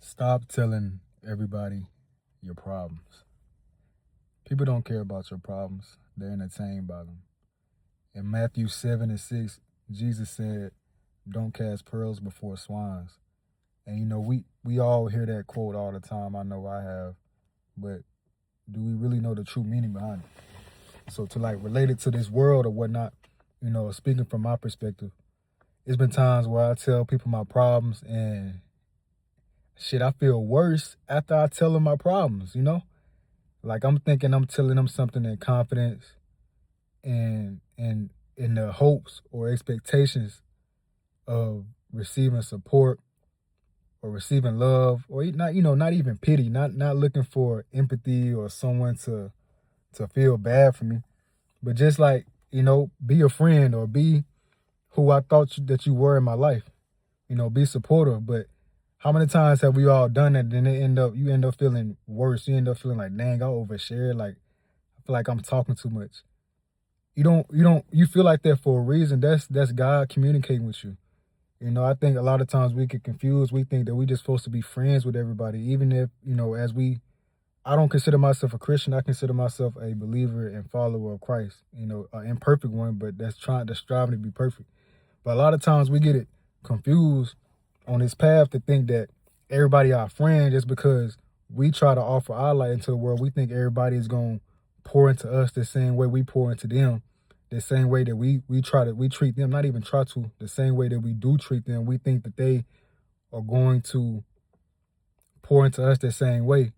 Stop telling everybody your problems. People don't care about your problems. They're entertained by them. In Matthew 7:6, Jesus said, don't cast pearls before swines. And we all hear that quote all the time. I know I have. But do we really know the true meaning behind it? So to relate it to this world or whatnot, speaking from my perspective, it's been times where I tell people my problems and shit, I feel worse after I tell them my problems. Like I'm thinking I'm telling them something in confidence and in the hopes or expectations of receiving support or receiving love or not even pity, not looking for empathy or someone to feel bad for me, but just be a friend or be who I thought that you were in my life. Be supportive. But how many times have we all done that? Then you end up feeling worse. You end up feeling like, dang, I overshared. Like I feel like I'm talking too much. You feel like that for a reason. That's God communicating with you. I think a lot of times we get confused. We think that we just supposed to be friends with everybody, even if, I don't consider myself a Christian. I consider myself a believer and follower of Christ, an imperfect one, but that's striving to be perfect. But a lot of times we get it confused on this path to think that everybody our friend just because we try to offer our light into the world. We think everybody is going to pour into us the same way we pour into them, the same way that we treat them, not even try to, the same way that we do treat them. We think that they are going to pour into us the same way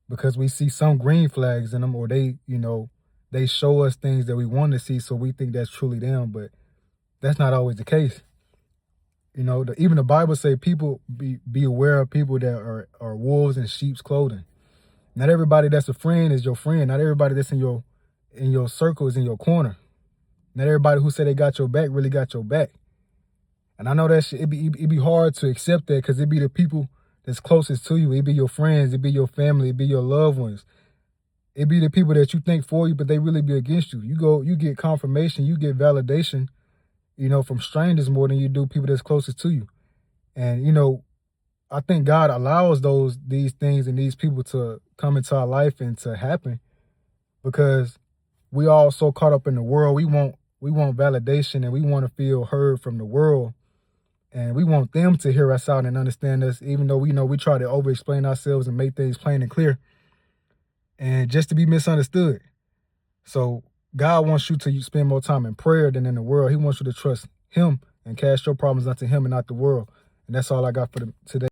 because we see some green flags in them, or they show us things that we want to see. So we think that's truly them, but that's not always the case. Even the Bible say people be aware of people that are wolves in sheep's clothing. Not everybody that's a friend is your friend. Not everybody that's in your circle is in your corner. Not everybody who say they got your back really got your back. And I know that shit, it be hard to accept that because it be the people that's closest to you. It be your friends. It be your family. It be your loved ones. It be the people that you think for you, but they really be against you. You get confirmation. You get validation, from strangers more than you do people that's closest to you. And, I think God allows these things and these people to come into our life and to happen because we all so caught up in the world. We want validation and we want to feel heard from the world. And we want them to hear us out and understand us, even though we try to over-explain ourselves and make things plain and clear. And just to be misunderstood. So God wants you to spend more time in prayer than in the world. He wants you to trust him and cast your problems unto him and not the world. And that's all I got for today.